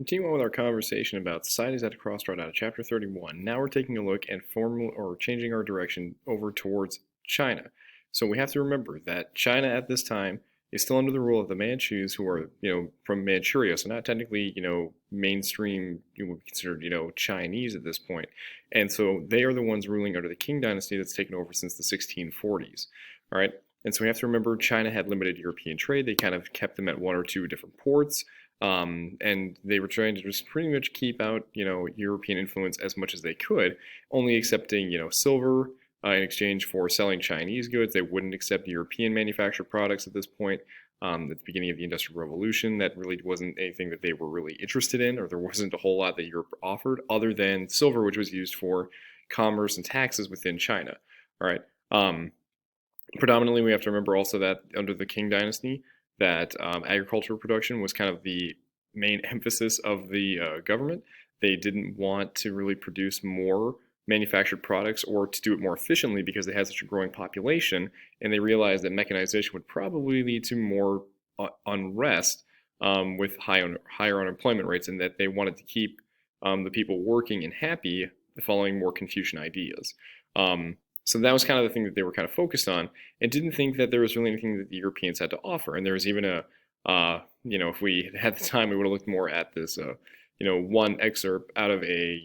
Continue on with our conversation about societies at a crossroad out of chapter 31. Now we're taking a look and changing our direction over towards China. So we have to remember that China at this time is still under the rule of the Manchus, who are, from Manchuria, so not technically, mainstream, you would consider, Chinese at this point. And so they are the ones ruling under the Qing dynasty that's taken over since the 1640s. All right. And so we have to remember China had limited European trade. They kind of kept them at one or two different ports. And they were trying to just pretty much keep out, European influence as much as they could, only accepting, silver in exchange for selling Chinese goods. They wouldn't accept European manufactured products at this point. At the beginning of the Industrial Revolution, that really wasn't anything that they were really interested in, or there wasn't a whole lot that Europe offered other than silver, which was used for commerce and taxes within China. All right. Predominantly, we have to remember also that under the Qing dynasty, that agricultural production was kind of the main emphasis of the government. They didn't want to really produce more manufactured products or to do it more efficiently because they had such a growing population, and they realized that mechanization would probably lead to more unrest with higher unemployment rates, and that they wanted to keep the people working and happy following more Confucian ideas. So that was kind of the thing that they were kind of focused on, and didn't think that there was really anything that the Europeans had to offer. And there was even if we had the time, we would have looked more at this, one excerpt out of a,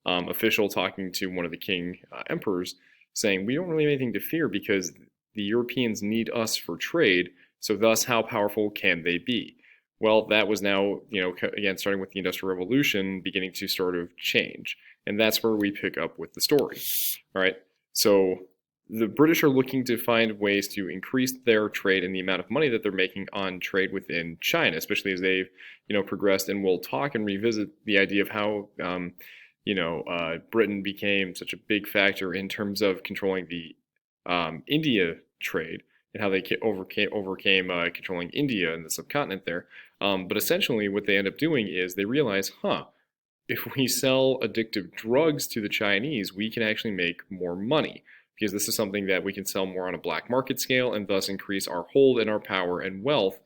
official talking to one of the King emperors, saying, we don't really have anything to fear because the Europeans need us for trade, so thus how powerful can they be? Well, that was now, again, starting with the Industrial Revolution, beginning to sort of change. And that's where we pick up with the story. All right. So the British are looking to find ways to increase their trade and the amount of money that they're making on trade within China, especially as they've, progressed. And we'll talk and revisit the idea of how, Britain became such a big factor in terms of controlling the India trade and how they overcame controlling India and the subcontinent there. But essentially, what they end up doing is they realize, if we sell addictive drugs to the Chinese, we can actually make more money because this is something that we can sell more on a black market scale and thus increase our hold and our power and wealth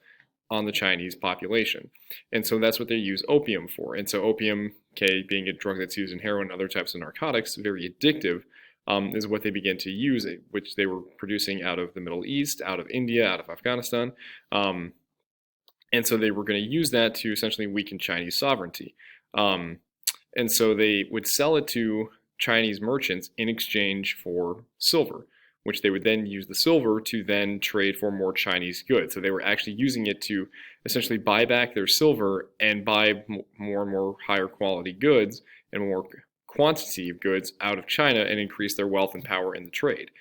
on the Chinese population. And so that's what they use opium for. And so opium, being a drug that's used in heroin and other types of narcotics, very addictive, is what they began to use, which they were producing out of the Middle East, out of India, out of Afghanistan. And so they were going to use that to essentially weaken Chinese sovereignty. And so they would sell it to Chinese merchants in exchange for silver, which they would then use the silver to then trade for more Chinese goods. So they were actually using it to essentially buy back their silver and buy more and more higher quality goods and more quantity of goods out of China and increase their wealth and power in the trade.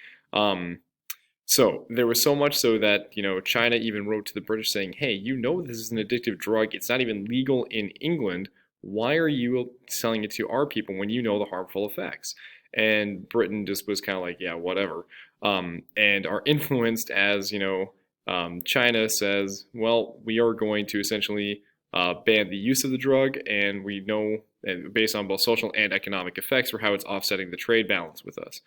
So there was so much so that, China even wrote to the British saying, hey, this is an addictive drug. It's not even legal in England. Why are you selling it to our people when you know the harmful effects? And Britain just was kind of like, yeah, whatever. And are influenced as, China says, well, we are going to essentially ban the use of the drug, and we know, based on both social and economic effects, for how it's offsetting the trade balance with us,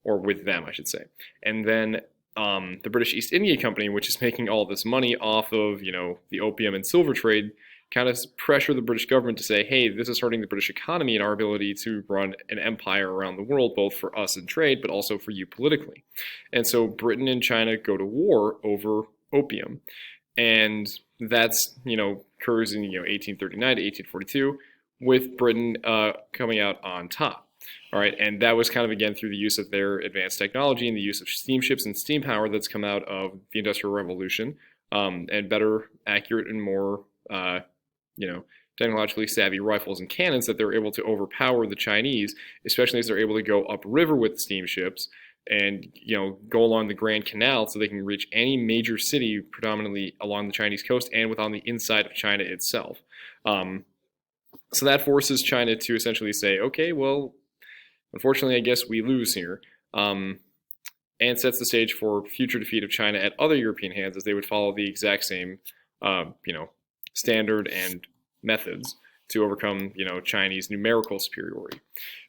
or with them, I should say. And then the British East India Company, which is making all this money off of, the opium and silver trade, kind of pressure the British government to say, hey, this is hurting the British economy and our ability to run an empire around the world, both for us in trade, but also for you politically. And so Britain and China go to war over opium. And that's, occurs in, 1839 to 1842, with Britain coming out on top. All right, and that was kind of, again, through the use of their advanced technology and the use of steamships and steam power that's come out of the Industrial Revolution, and better, accurate, and more technologically savvy rifles and cannons that they're able to overpower the Chinese, especially as they're able to go upriver with steamships and, go along the Grand Canal so they can reach any major city predominantly along the Chinese coast and within the inside of China itself. So that forces China to essentially say, okay, well, unfortunately, I guess we lose here. And sets the stage for future defeat of China at other European hands as they would follow the exact same, standard and methods to overcome, Chinese numerical superiority.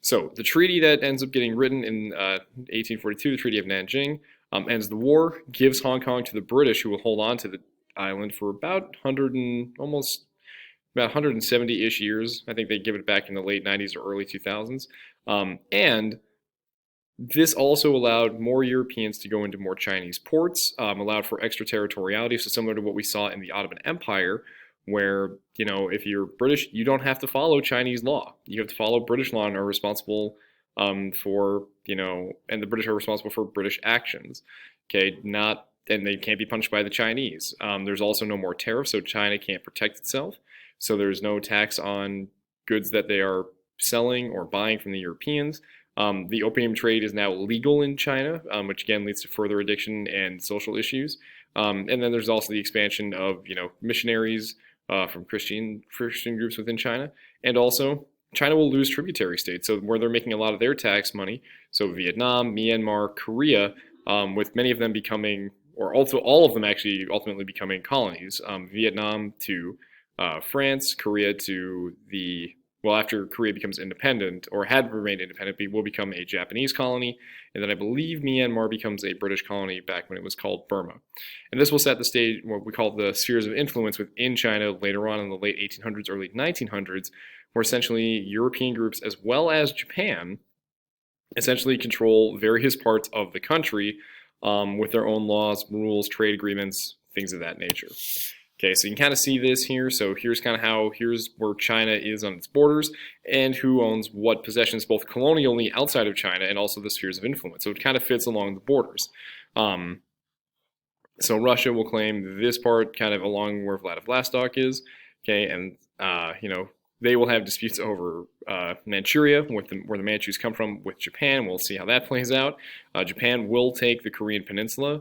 So the treaty that ends up getting written in 1842, the Treaty of Nanjing, ends the war, gives Hong Kong to the British, who will hold on to the island for about 100 and almost about 170-ish years. I think they give it back in the late 90s or early 2000s. And this also allowed more Europeans to go into more Chinese ports, allowed for extraterritoriality, so similar to what we saw in the Ottoman Empire, where, if you're British, you don't have to follow Chinese law. You have to follow British law and are responsible for, and the British are responsible for British actions. Okay, and they can't be punished by the Chinese. There's also no more tariffs, so China can't protect itself. So there's no tax on goods that they are selling or buying from the Europeans. The opium trade is now legal in China, which again leads to further addiction and social issues. And then there's also the expansion of missionaries from Christian groups within China, and also China will lose tributary states, so where they're making a lot of their tax money. So Vietnam, Myanmar, Korea, with many of them becoming, or also all of them actually ultimately becoming colonies. Vietnam to France, Korea to after Korea becomes independent, or had remained independent, will become a Japanese colony, and then I believe Myanmar becomes a British colony back when it was called Burma. And this will set the stage, what we call the spheres of influence within China later on in the late 1800s, early 1900s, where essentially European groups as well as Japan essentially control various parts of the country with their own laws, rules, trade agreements, things of that nature. Okay, so you can kind of see this here. So here's where China is on its borders and who owns what possessions, both colonially outside of China and also the spheres of influence. So it kind of fits along the borders. So Russia will claim this part kind of along where Vladivostok is. Okay, and they will have disputes over Manchuria, where the Manchus come from, with Japan. We'll see how that plays out. Japan will take the Korean Peninsula,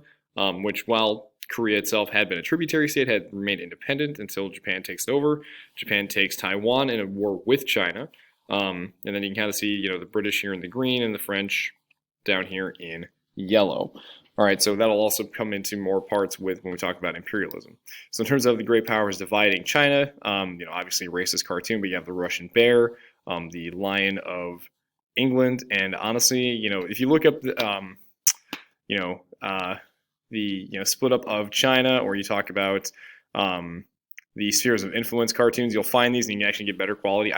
which, while Korea itself had been a tributary state, had remained independent until Japan takes it over. Japan takes Taiwan in a war with China. And then you can kind of see, the British here in the green and the French down here in yellow. All right, so that'll also come into more parts when we talk about imperialism. So in terms of the great powers dividing China, obviously a racist cartoon, but you have the Russian bear, the Lion of England, and honestly, if you look up the split up of China, or you talk about the spheres of influence cartoons, you'll find these and you can actually get better quality.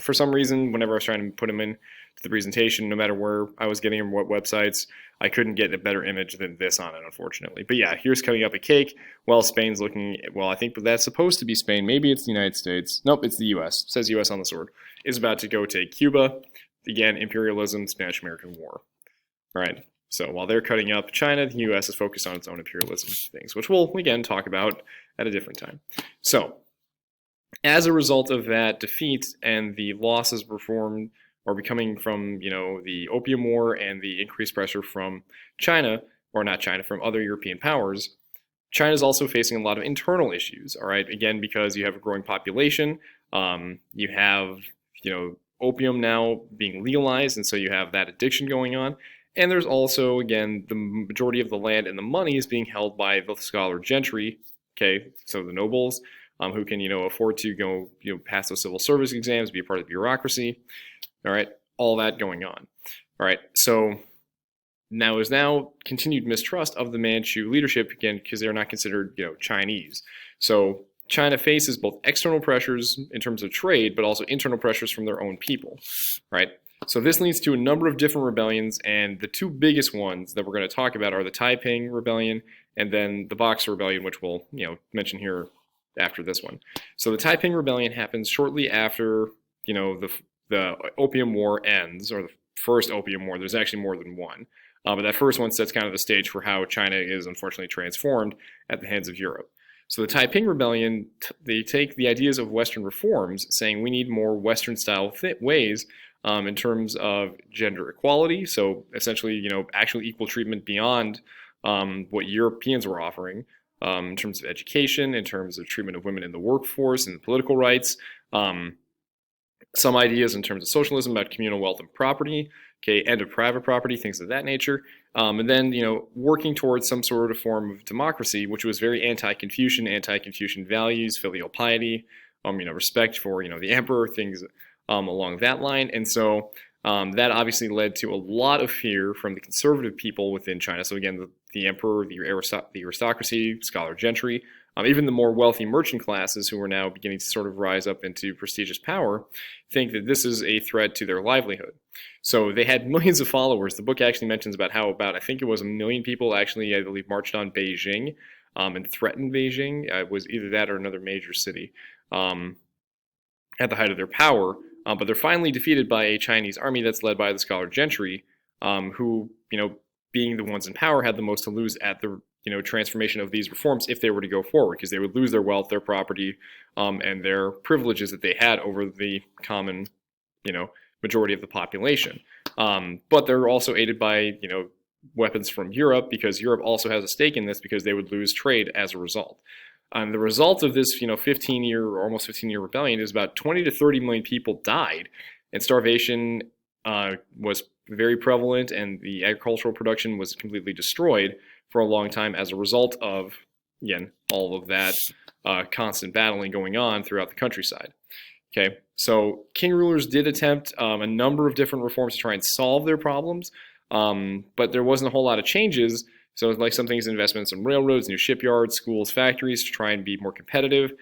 For some reason, whenever I was trying to put them in to the presentation, no matter where I was getting them, what websites, I couldn't get a better image than this on it, unfortunately. But yeah, here's cutting up a cake. Well, Spain's looking, I think that's supposed to be Spain. Maybe it's the United States. Nope, it's the U.S. It says U.S. on the sword. Is about to go take Cuba. Again, imperialism, Spanish-American War. All right. So while they're cutting up China, the U.S. is focused on its own imperialism things, which we'll, again, talk about at a different time. So as a result of that defeat and the losses becoming from, the Opium War and the increased pressure from China, or not China, from other European powers, China's also facing a lot of internal issues, all right? Again, because you have a growing population, you have, opium now being legalized, and so you have that addiction going on. And there's also, again, the majority of the land and the money is being held by the scholar gentry, okay, so the nobles, who can, afford to go, pass those civil service exams, be a part of the bureaucracy, all right, all that going on. All right, so there's continued mistrust of the Manchu leadership, again, because they're not considered, Chinese. So China faces both external pressures in terms of trade, but also internal pressures from their own people, right? So this leads to a number of different rebellions, and the two biggest ones that we're going to talk about are the Taiping Rebellion and then the Boxer Rebellion, which we'll mention here after this one. So the Taiping Rebellion happens shortly after the Opium War ends, or the first Opium War. There's actually more than one, but that first one sets kind of the stage for how China is unfortunately transformed at the hands of Europe. So the Taiping Rebellion, they take the ideas of Western reforms, saying we need more Western-style ways in terms of gender equality. So essentially, actual equal treatment beyond what Europeans were offering in terms of education, in terms of treatment of women in the workforce and political rights. Some ideas in terms of socialism about communal wealth and property, okay, end of private property, things of that nature. And then, working towards some sort of form of democracy, which was very anti-Confucian values, filial piety, respect for, the emperor, things along that line. And so that obviously led to a lot of fear from the conservative people within China. So again, the emperor, the aristocracy, scholar gentry, Even the more wealthy merchant classes, who are now beginning to sort of rise up into prestigious power, think that this is a threat to their livelihood. So they had millions of followers. The book actually mentions about how I think it was 1 million people actually, I believe, marched on Beijing and threatened Beijing. It was either that or another major city at the height of their power. But they're finally defeated by a Chinese army that's led by the scholar gentry, who, being the ones in power, had the most to lose at the transformation of these reforms if they were to go forward, because they would lose their wealth, their property, and their privileges that they had over the common, majority of the population. But they're also aided by, weapons from Europe, because Europe also has a stake in this, because they would lose trade as a result. The result of this, 15-year or almost 15-year rebellion is about 20 to 30 million people died, and starvation was very prevalent, and the agricultural production was completely destroyed for a long time as a result of, again, all of that constant battling going on throughout the countryside. Okay, so king rulers did attempt a number of different reforms to try and solve their problems, but there wasn't a whole lot of changes. So like some things, investments in railroads, new shipyards, schools, factories, to try and be more competitive,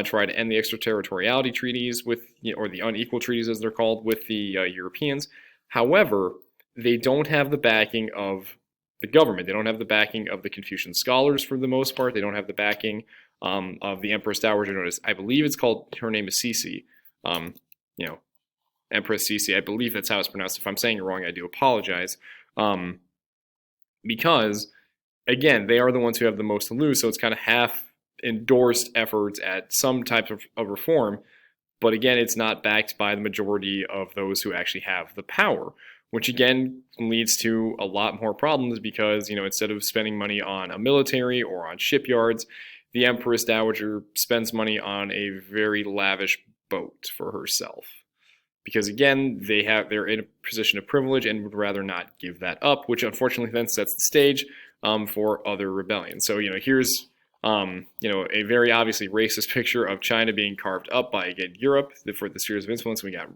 try to end the extraterritoriality treaties with, or the unequal treaties as they're called, with the Europeans. However, they don't have the backing of the government. They don't have the backing of the Confucian scholars for the most part. They don't have the backing of the Empress Dowager Notice. I believe it's called, her name is Cece, Empress Cece. I believe that's how it's pronounced. If I'm saying it wrong, I do apologize. Because, again, they are the ones who have the most to lose, so it's kind of half-endorsed efforts at some type of reform, but again, it's not backed by the majority of those who actually have the power, which again leads to a lot more problems because, instead of spending money on a military or on shipyards, the Empress Dowager spends money on a very lavish boat for herself. Because again, they're in a position of privilege and would rather not give that up, which unfortunately then sets the stage for other rebellions. So, here's, a very obviously racist picture of China being carved up by, again, Europe for the spheres of influence. We got,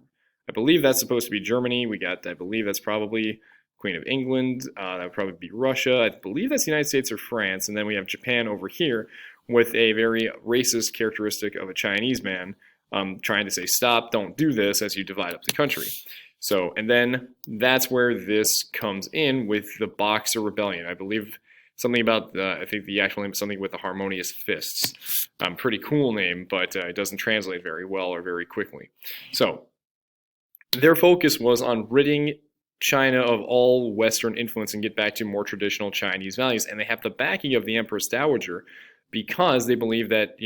I believe that's supposed to be Germany. We got, I believe that's probably Queen of England. That would probably be Russia. I believe that's the United States or France. And then we have Japan over here with a very racist characteristic of a Chinese man trying to say, stop, don't do this, as you divide up the country. So, and then that's where this comes in with the Boxer Rebellion. I believe something about, I think the actual name is something with the harmonious fists. Pretty cool name, but it doesn't translate very well or very quickly. So, their focus was on ridding China of all Western influence and get back to more traditional Chinese values. And they have the backing of the Empress Dowager because they believe that,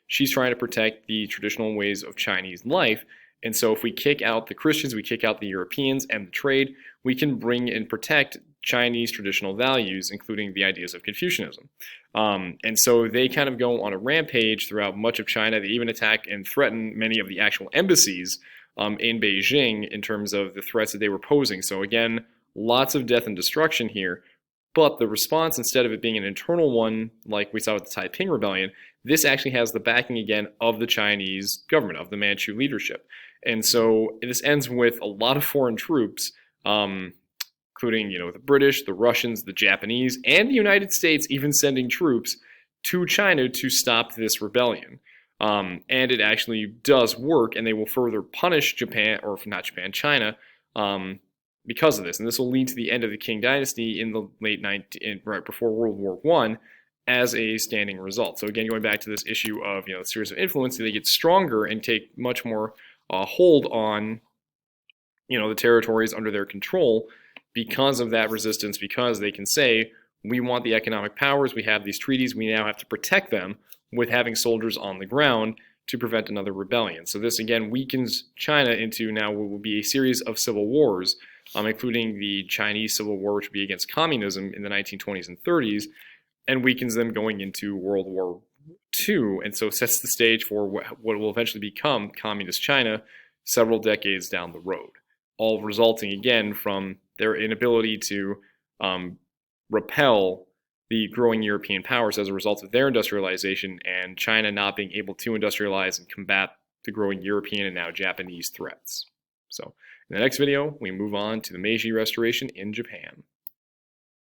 she's trying to protect the traditional ways of Chinese life. And so if we kick out the Christians, we kick out the Europeans and the trade, we can bring and protect Chinese traditional values, including the ideas of Confucianism. And so they kind of go on a rampage throughout much of China. They even attack and threaten many of the actual embassies in Beijing in terms of the threats that they were posing. So again, lots of death and destruction here. But the response, instead of it being an internal one, like we saw with the Taiping Rebellion, this actually has the backing again of the Chinese government, of the Manchu leadership. And so this ends with a lot of foreign troops, including, the British, the Russians, the Japanese, and the United States even sending troops to China to stop this rebellion. And it actually does work, and they will further punish Japan, or not Japan, China, because of this. And this will lead to the end of the Qing Dynasty in the late right before World War I as a standing result. So again, going back to this issue of, the spheres of influence, they get stronger and take much more hold on, the territories under their control because of that resistance, because they can say, we want the economic powers, we have these treaties, we now have to protect them with having soldiers on the ground to prevent another rebellion. So this again weakens China into now what will be a series of civil wars, including the Chinese Civil War, which would be against communism in the 1920s and 30s, and weakens them going into World War II, and so sets the stage for what will eventually become communist China several decades down the road, all resulting again from their inability to repel the growing European powers as a result of their industrialization, and China not being able to industrialize and combat the growing European and now Japanese threats. So in the next video, we move on to the Meiji Restoration in Japan.